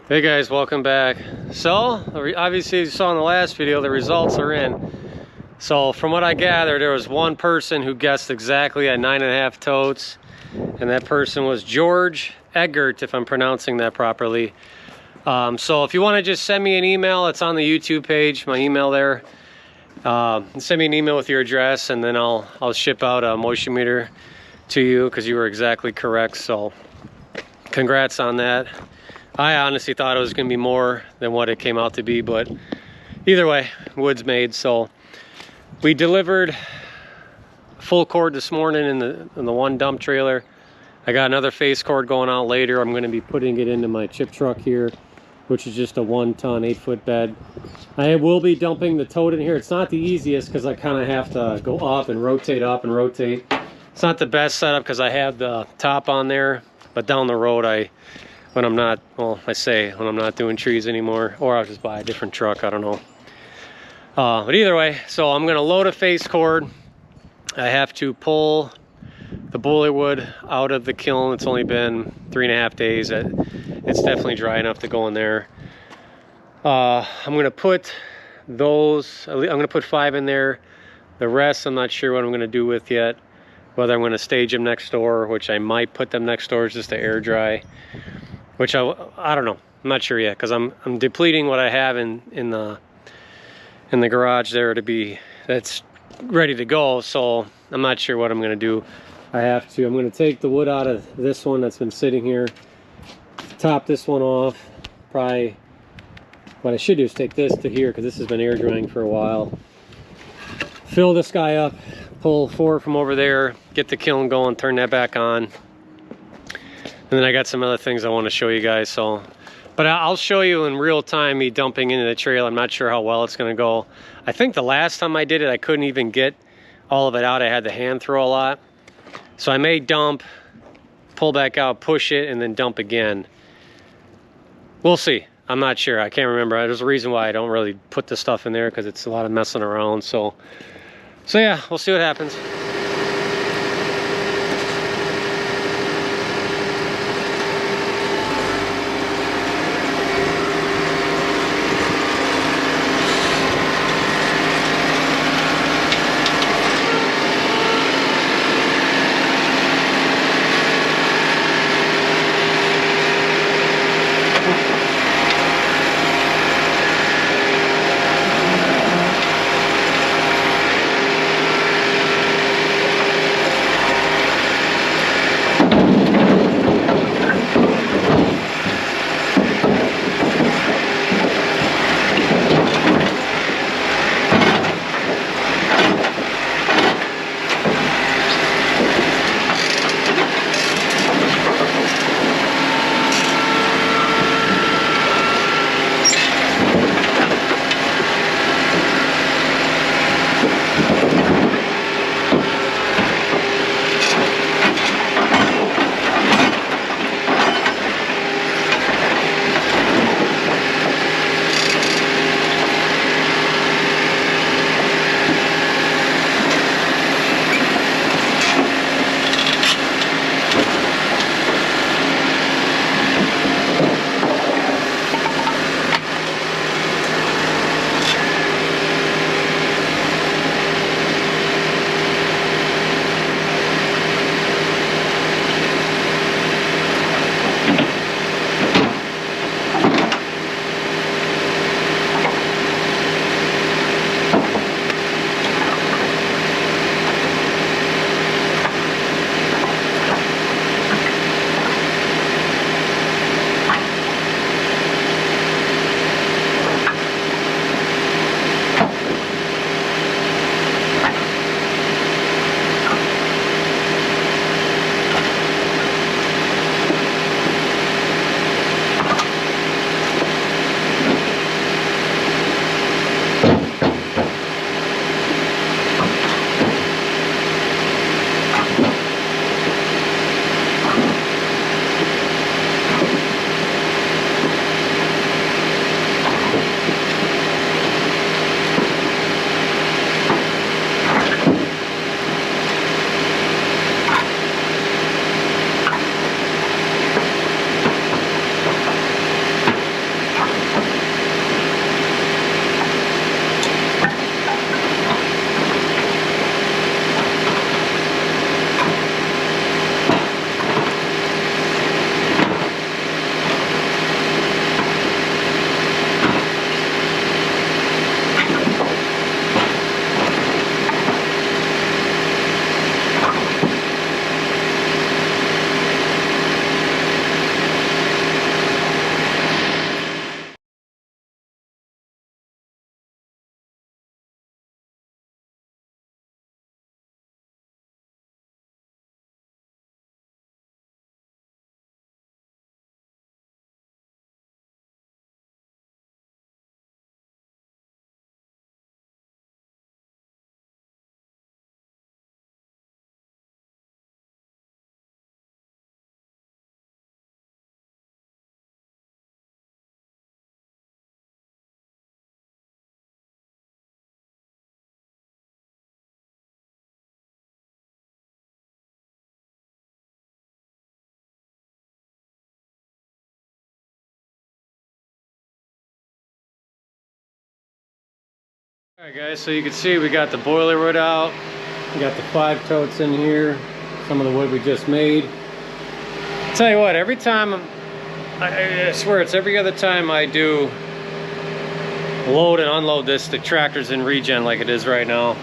Hey guys, welcome back. So, obviously you saw in the last video, the results are in. So from what I gathered, there was one person who guessed exactly at 9.5 totes, and that person was George Eggert, if I'm pronouncing that properly. So if you want to just send me an email, it's on the YouTube page, my email there. Send me an email with your address, and then I'll ship out a moisture meter to you, because you were exactly correct. So congrats on that. I honestly thought it was going to be more than what it came out to be, but either way, wood's made. So we delivered full cord this morning in the one dump trailer. I got another Facecord going out later. I'm going to be putting it into my chip truck here, which is just a 1-ton 8-foot bed. I will be dumping the tote in here. It's not the easiest because I kind of have to go up and rotate. It's not the best setup because I have the top on there, but down the road when I'm not doing trees anymore, or I'll just buy a different truck, I don't know. But either way, so I'm gonna load a Facecord. I have to pull the boiler wood out of the kiln. It's only been 3.5 days. It's definitely dry enough to go in there. I'm gonna put 5 in there. The rest I'm not sure what I'm gonna do with yet. Whether I'm gonna stage them next door, which I might put them next door just to air dry. Which I don't know. I'm not sure yet, because I'm depleting what I have in the garage there that's ready to go. So I'm not sure what I'm gonna do. I'm gonna take the wood out of this one that's been sitting here, top this one off. Probably what I should do is take this to here, because this has been air drying for a while. Fill this guy up, pull 4 from over there, get the kiln going, turn that back on. And then I got some other things I want to show you guys. But I'll show you in real time me dumping into the trail. I'm not sure how well it's going to go. I think the last time I did it, I couldn't even get all of it out. I had to hand throw a lot. So I may dump, pull back out, push it, and then dump again. We'll see. I'm not sure. I can't remember. There's a reason why I don't really put the stuff in there, because it's a lot of messing around. So yeah, we'll see what happens. All right guys, so you can see we got the boiler wood out. We got the 5 totes in here. Some of the wood we just made. Tell you what, every time, I swear it's every other time I do load and unload this, the tractor's in regen like it is right now.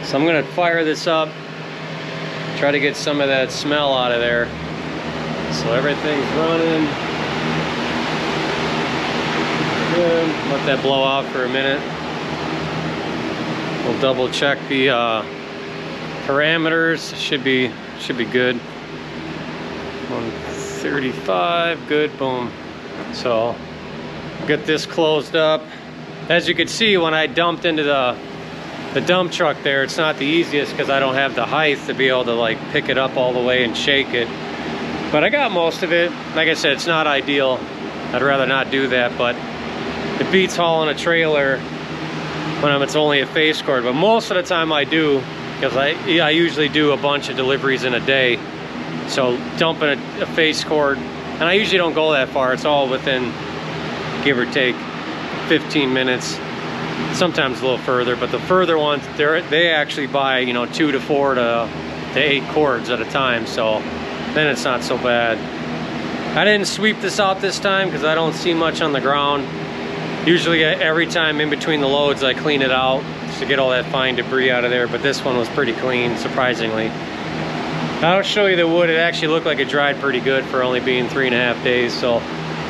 So I'm gonna fire this up, try to get some of that smell out of there. So everything's running. Good. Let that blow out for a minute. We'll double check the parameters. Should be good. 135, good, boom. So get this closed up. As you can see, when I dumped into the dump truck there, it's not the easiest because I don't have the height to be able to like pick it up all the way and shake it. But I got most of it. Like I said, it's not ideal. I'd rather not do that, but it beats hauling a trailer when it's only a Facecord. But most of the time I do, because I usually do a bunch of deliveries in a day. So dumping a Facecord, and I usually don't go that far. It's all within, give or take, 15 minutes. Sometimes a little further, but the further ones, they actually buy, you know, 2 to 4 to 8 cords at a time. So then it's not so bad. I didn't sweep this out this time because I don't see much on the ground. Usually every time in between the loads I clean it out just to get all that fine debris out of there, but this one was pretty clean, surprisingly. I'll show you the wood. It actually looked like it dried pretty good for only being 3.5 days. So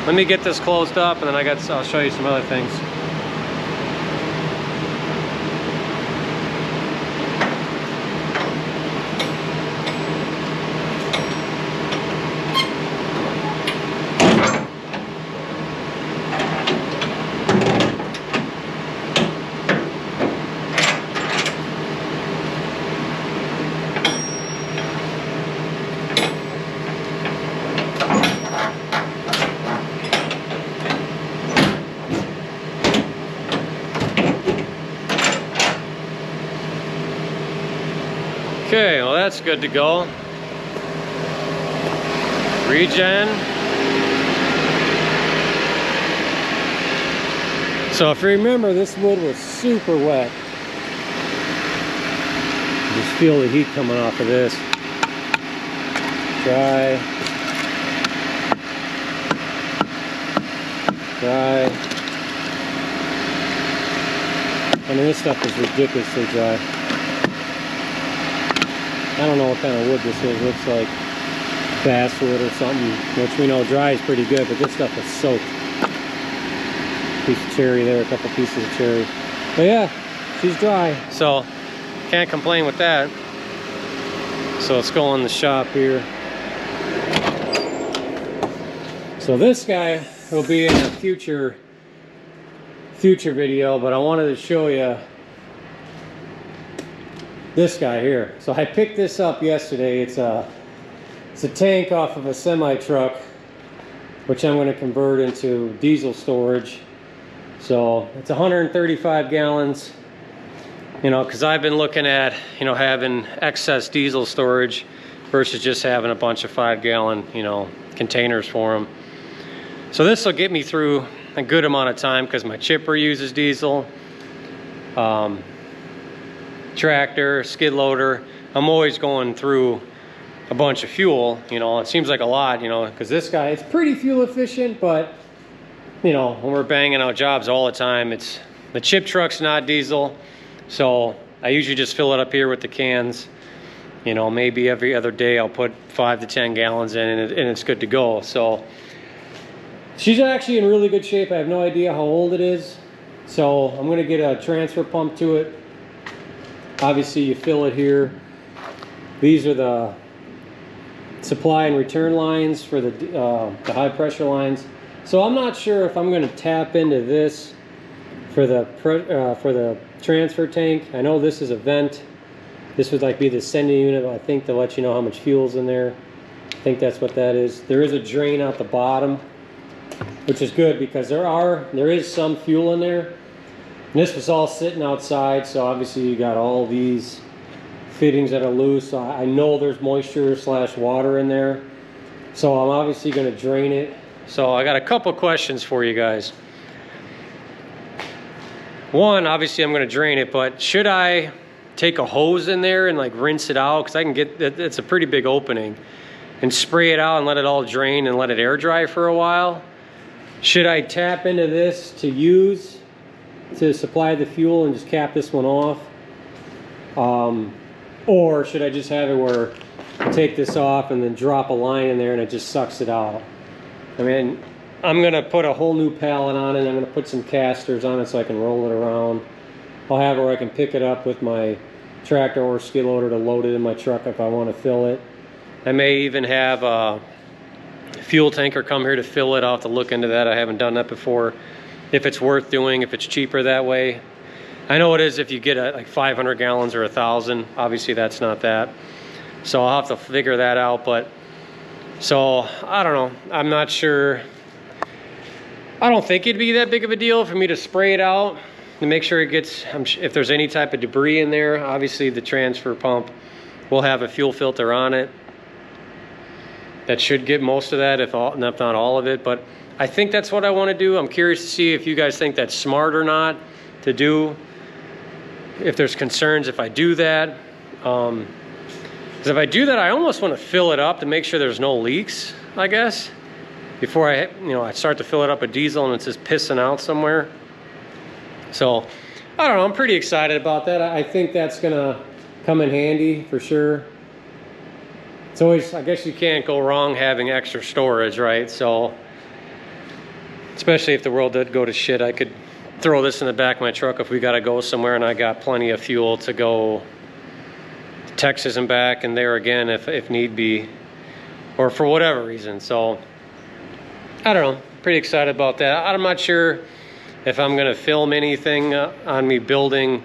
let me get this closed up and then I'll show you some other things. Okay, well that's good to go. Regen. So if you remember, this wood was super wet. Just feel the heat coming off of this. Dry. Dry. I mean, this stuff is ridiculously dry. I don't know what kind of wood this is. It looks like basswood or something, which we know dries pretty good, but this stuff is soaked. Piece of cherry there, a couple pieces of cherry. But yeah, she's dry, so can't complain with that. So let's go in the shop here. So this guy will be in a future video, but I wanted to show you this guy here. So I picked this up yesterday. It's a tank off of a semi truck, which I'm going to convert into diesel storage. So it's 135 gallons, you know, because I've been looking at, you know, having excess diesel storage versus just having a bunch of 5-gallon, you know, containers for them. So this will get me through a good amount of time because my chipper uses diesel. Tractor, skid loader, I'm always going through a bunch of fuel. You know, it seems like a lot, you know, because this guy, it's pretty fuel efficient, but you know, when we're banging out jobs all the time, it's the chip truck's not diesel, so I usually just fill it up here with the cans. You know, maybe every other day I'll put 5 to 10 gallons in and it's good to go. So she's actually in really good shape. I have no idea how old it is, so I'm going to get a transfer pump to it. Obviously you fill it here. These are the supply and return lines for the high pressure lines. So I'm not sure if I'm going to tap into this for the transfer tank. I know this is a vent. This would like be the sending unit, I think, to let you know how much fuel's in there. I think that's what that is. There is a drain out the bottom, which is good because there is some fuel in there. And this was all sitting outside, so obviously you got all these fittings that are loose. So I know there's moisture / water in there. So I'm obviously going to drain it. So I got a couple questions for you guys. one, obviously I'm going to drain it, but should I take a hose in there and like rinse it out, because I can get, it's a pretty big opening, and spray it out and let it all drain and let it air dry for a while? Should I tap into this to use to supply the fuel and just cap this one off? Or should I just have it where I take this off and then drop a line in there and it just sucks it out? I mean, I'm gonna put a whole new pallet on it. I'm gonna put some casters on it so I can roll it around. I'll have it where I can pick it up with my tractor or skid loader to load it in my truck if I want to fill it. I may even have a fuel tanker come here to fill it. I'll have to look into that. I haven't done that before. If it's worth doing, if it's cheaper that way. I know it is if you get like 500 gallons or 1,000. Obviously that's not that. So I'll have to figure that out. But so I don't know. I'm not sure. I don't think it'd be that big of a deal for me to spray it out to make sure it gets, if there's any type of debris in there. Obviously the transfer pump will have a fuel filter on it that should get most of that, if not all of it. But I think that's what I want to do. I'm curious to see if you guys think that's smart or not to do, if there's concerns if I do that. Because if I do that, I almost want to fill it up to make sure there's no leaks, I guess, before I start to fill it up with diesel and it's just pissing out somewhere. So I don't know, I'm pretty excited about that. I think that's gonna come in handy for sure. It's always, I guess you can't go wrong having extra storage, right? So especially if the world did go to shit, I could throw this in the back of my truck if we gotta go somewhere and I got plenty of fuel to go to Texas and back and there again if need be, or for whatever reason. So I don't know, pretty excited about that. I'm not sure if I'm gonna film anything on me building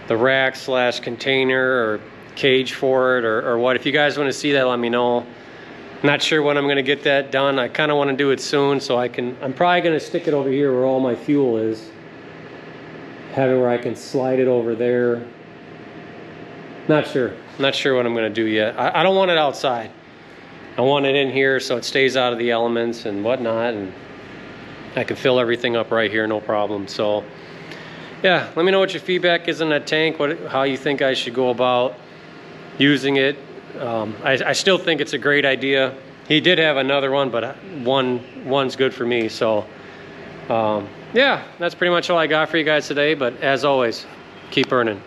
the rack / container or cage for it or what. If you guys want to see that, let me know. Not sure when I'm gonna get that done. I kind of want to do it soon so I'm probably gonna stick it over here where all my fuel is. Have it where I can slide it over there. Not sure what I'm gonna do yet. I don't want it outside. I want it in here so it stays out of the elements and whatnot, and I can fill everything up right here, no problem. So yeah, let me know what your feedback is on that tank, how you think I should go about using it. I still think it's a great idea. He did have another one, but one's good for me. So yeah, that's pretty much all I got for you guys today. But as always, keep earning.